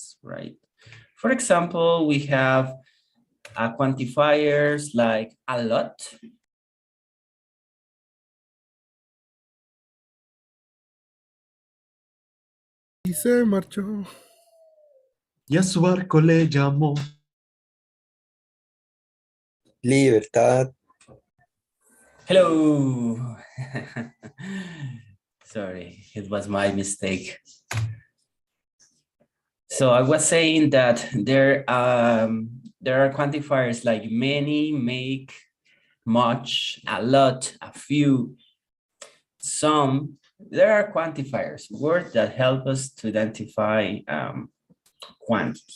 nouns, right? For example, we have quantifiers like a lot. Y se marchó. Y a su barco le llamó. Libertad. Hello. Sorry, it was my mistake. So I was saying that there are quantifiers like many, make, much, a lot, a few, some. There are quantifiers, words that help us to identify quantity.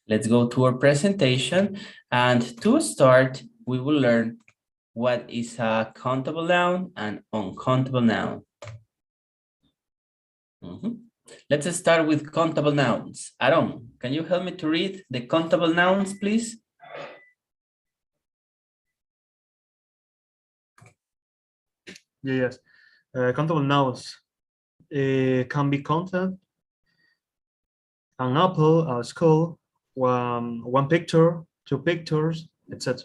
Let's go to our presentation, and to start, we will learn what is a countable noun and uncountable noun. Let's start with countable nouns. Aaron, can you help me to read the countable nouns, please? Yes. Countable nouns can be counted. An apple, a skull, one picture, two pictures, etc.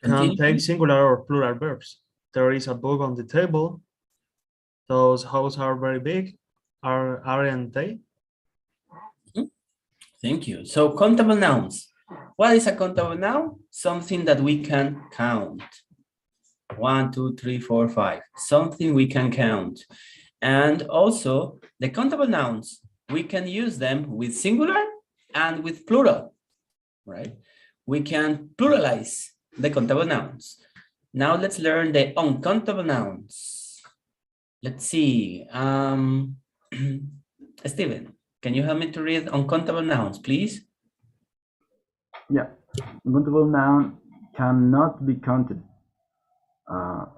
Can take singular or plural verbs. There is a book on the table. Those houses are very big, aren't they? Thank you. So countable nouns. What is a countable noun? Something that we can count. 1, 2, 3, 4, 5. Something we can count. And also the countable nouns, we can use them with singular and with plural, right? We can pluralize the countable nouns. Now let's learn the uncountable nouns. Let's see. Steven, can you help me to read uncountable nouns, please? Yeah, uncountable noun cannot be counted.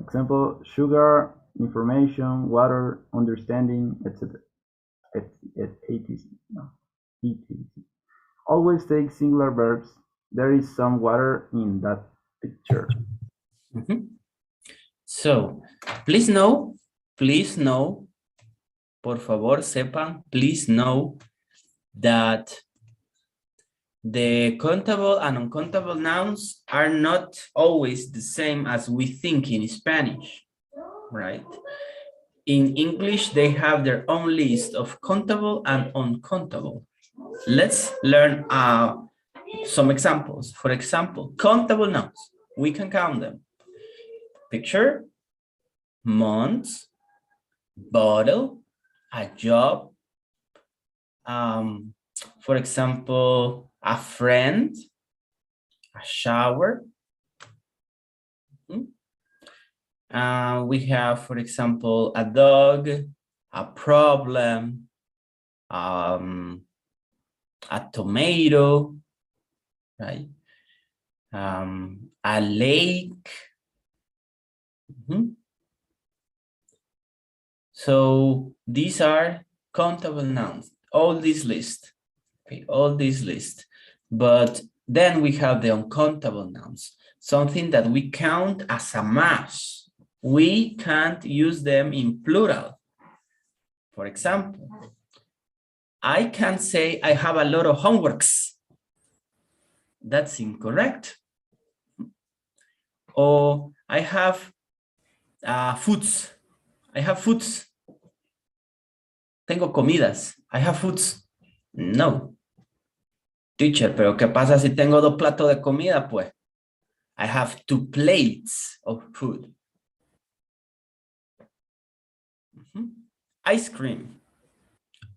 Example, sugar, information, water, understanding, etc. Always take singular verbs. There is some water in that picture. So, please know, por favor, sepan, please know that the countable and uncountable nouns are not always the same as we think in Spanish, right? In English, they have their own list of countable and uncountable. Let's learn some examples. For example, countable nouns, we can count them. Picture, months, bottle, a job, for example, a friend, a shower. We have, for example, a dog, a problem, a tomato, right? A lake. So these are countable nouns, all this list, okay, all this list. But then we have the uncountable nouns, something that we count as a mass. We can't use them in plural. For example, I can say I have a lot of homeworks. That's incorrect. Or I have foods. I have foods. Tengo comidas. I have foods. No. Teacher, pero ¿qué pasa si tengo 2 platos de comida? Pues, I have 2 plates of food. Ice cream.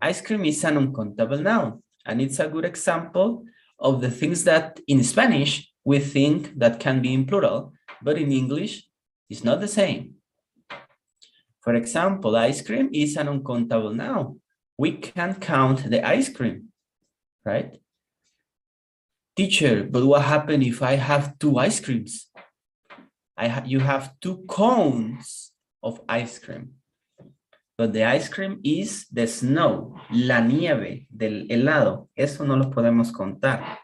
Ice cream is an uncountable noun, and it's a good example of the things that in Spanish we think that can be in plural, but in English it's not the same. For example, ice cream is an uncountable noun. We can count the ice cream, right? Teacher, but what happens if I have 2 ice creams? You have 2 cones of ice cream. But the ice cream is the snow, la nieve del helado. Eso no lo podemos contar.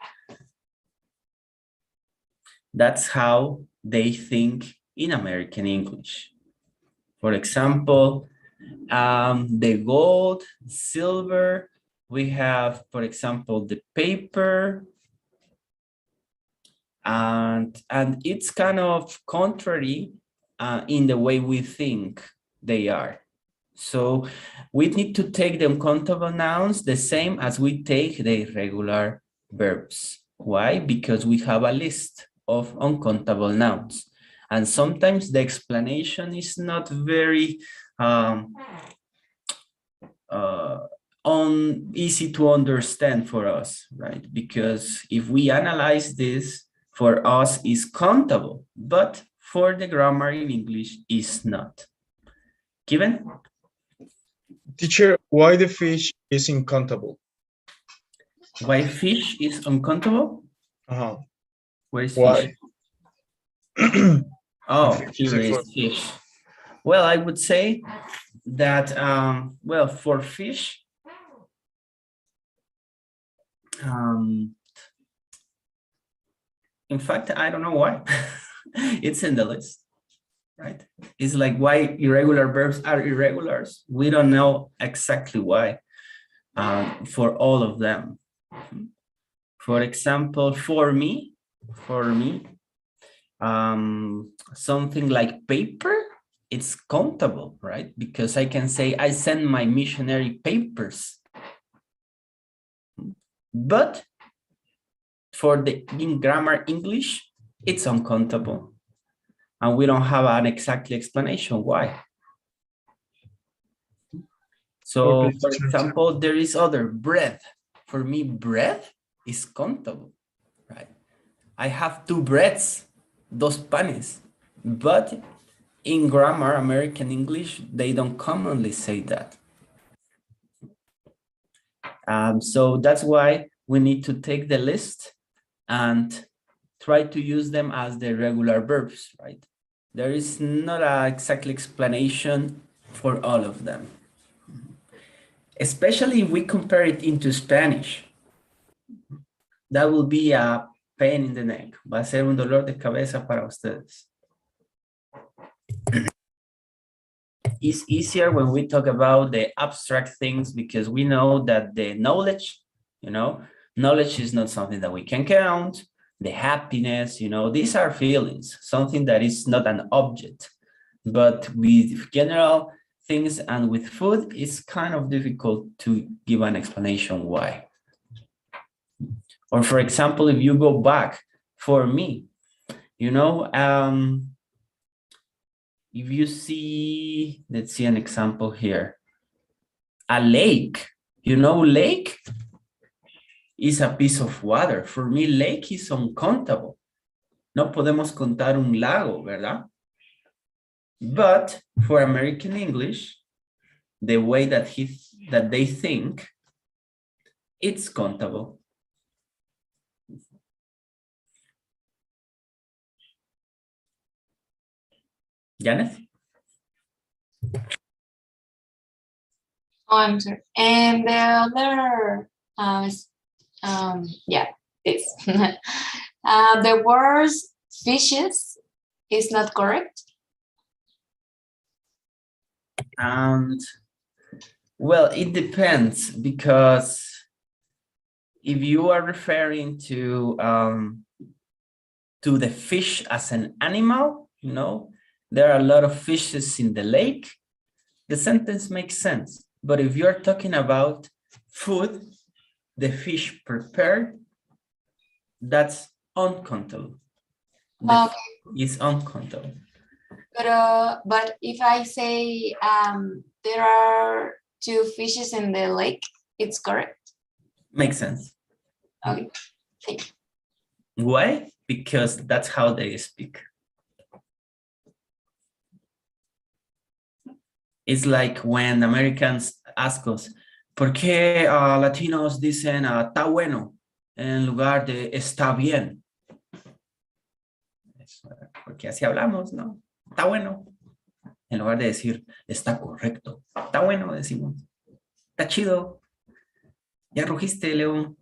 That's how they think in American English. For example, The gold, silver, we have, for example, the paper, and it's kind of contrary in the way we think they are. So we need to take the uncountable nouns the same as we take the irregular verbs. Why? Because we have a list of uncountable nouns. And sometimes the explanation is not very easy to understand for us, right? Because if we analyze this, for us is countable, but for the grammar in English is not. Given? Teacher, why the fish is uncountable? Why fish is uncountable? Uh-huh. Where is Why? fish? Oh, Fish is here a is food. fish. Well, I would say that, well, for fish, in fact, I don't know why. It's in the list, right? It's like why irregular verbs are irregulars. We don't know exactly why for all of them. For example, for me, something like paper, it's countable, right? Because I can say I send my missionary papers. But for the in grammar English, it's uncountable. And we don't have an exact explanation why. So, Okay, for teacher. example, there is other bread. For me, bread is countable, right? I have two breads, dos panes, but in grammar, American English, they don't commonly say that. So that's why we need to take the list and try to use them as the regular verbs, right? There is not an exact explanation for all of them. Especially if we compare it into Spanish. That will be a pain in the neck. Va a ser un dolor de cabeza para ustedes. It's easier when we talk about the abstract things because we know that the knowledge, knowledge is not something that we can count. The happiness, these are feelings, something that is not an object. But with general things and with food, it's kind of difficult to give an explanation why. Or for example, if you go back, for me, if you see, let's see an example here. A lake, lake is a piece of water. For me, lake is uncountable. No podemos contar un lago, ¿verdad? But for American English, the way that they think, it's countable. Janet? Oh, I'm sorry. And the other, yeah, this. The word fishes is not correct. And well, it depends because if you are referring to the fish as an animal, there are a lot of fishes in the lake, the sentence makes sense. But if you're talking about food, the fish prepared, that's uncountable. Okay. It's uncountable. But if I say there are two fishes in the lake, it's correct. Makes sense. Okay. Thank you. Why? Because that's how they speak. It's like when Americans ask us, ¿por qué latinos dicen está bueno en lugar de está bien? Porque así hablamos, ¿no? Está bueno. En lugar de decir está correcto. Está bueno, decimos. Está chido. Ya rugiste, León.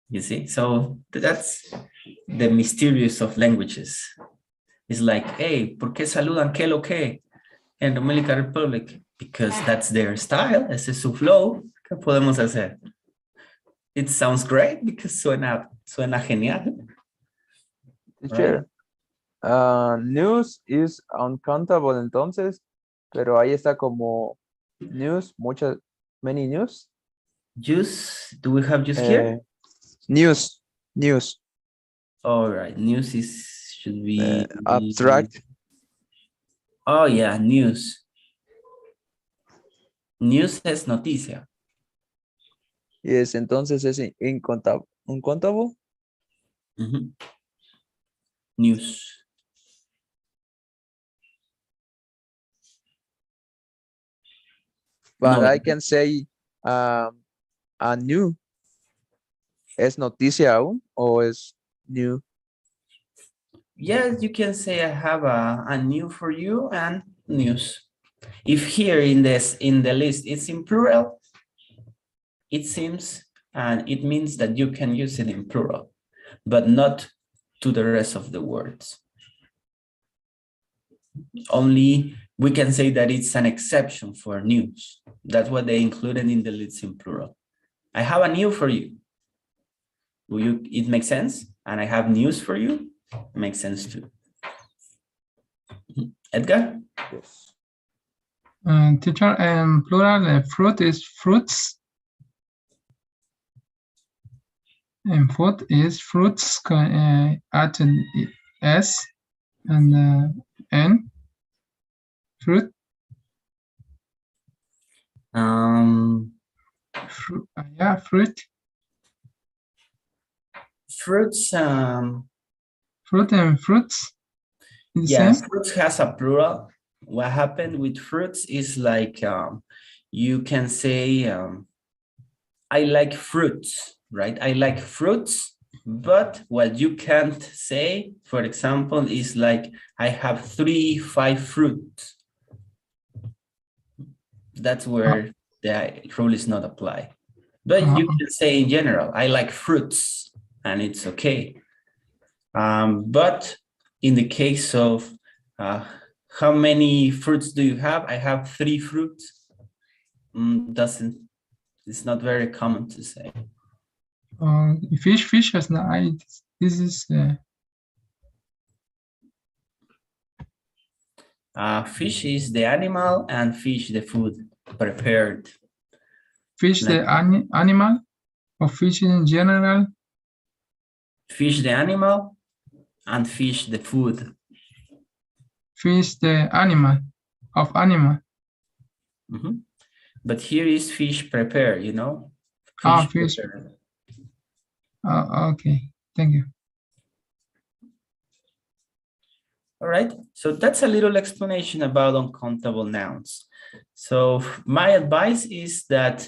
You see? So that's the mysterious of languages. It's like, hey, ¿por qué saludan qué lo que? en Dominica Republic, because that's their style, ese es su flow. ¿Qué podemos hacer? It sounds great because suena genial. Teacher, news is uncountable entonces, pero ahí está como news, many news. Juice, do we have juice here? News. All right, news should be Abstract. Oh yeah, news. News es noticia. Yes, entonces es uncountable. Mhm. News. But No. I can say a new. ¿Es noticia aún o es new? Yes, you can say I have a new for you and news. If here in the list it's in plural, it seems and it means that you can use it in plural, but not to the rest of the words. Only we can say that it's an exception for news. That's what they included in the list in plural. I have a new for you. It makes sense? And I have news for you. Makes sense too. Edgar? Yes. Teacher, plural, fruit is fruits. And food is fruits, add an S and N. Fruit. Yeah, fruit. Fruits. Fruit and fruits. Yeah, fruits has a plural. What happened with fruits is like you can say I like fruits, right? I like fruits, but what you can't say, for example, is like I have 5 fruits. That's where the rule is not applied. But you can say in general, I like fruits, and it's okay. But in the case of how many fruits do you have? I have 3 fruits. It's not very common to say. Fish has not. This is. Fish is the animal and fish the food prepared. Fish the animal or fish in general? Fish the animal and fish the food. Fish the animal of animal. Mm-hmm. But here is fish prepared, you know? Fish. Okay, thank you. All right, so that's a little explanation about uncountable nouns. So my advice is that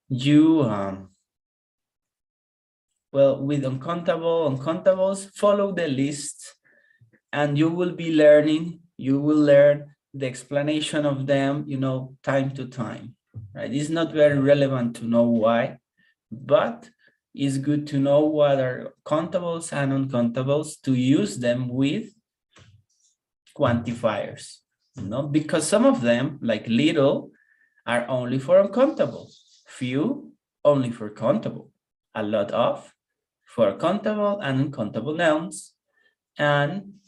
you, well, with uncountables, follow the list and you will be learning, you will learn the explanation of them, you know, time to time, right? It's not very relevant to know why, but it's good to know what are countables and uncountables to use them with quantifiers, you know, because some of them, like little, are only for uncountable, few only for countable, a lot of for countable and uncountable nouns, and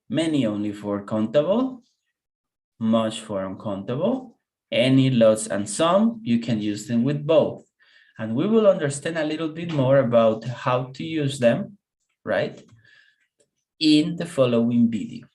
many only for countable, much for uncountable, any, lots, and some, you can use them with both. And we will understand a little bit more about how to use them, right, in the following video.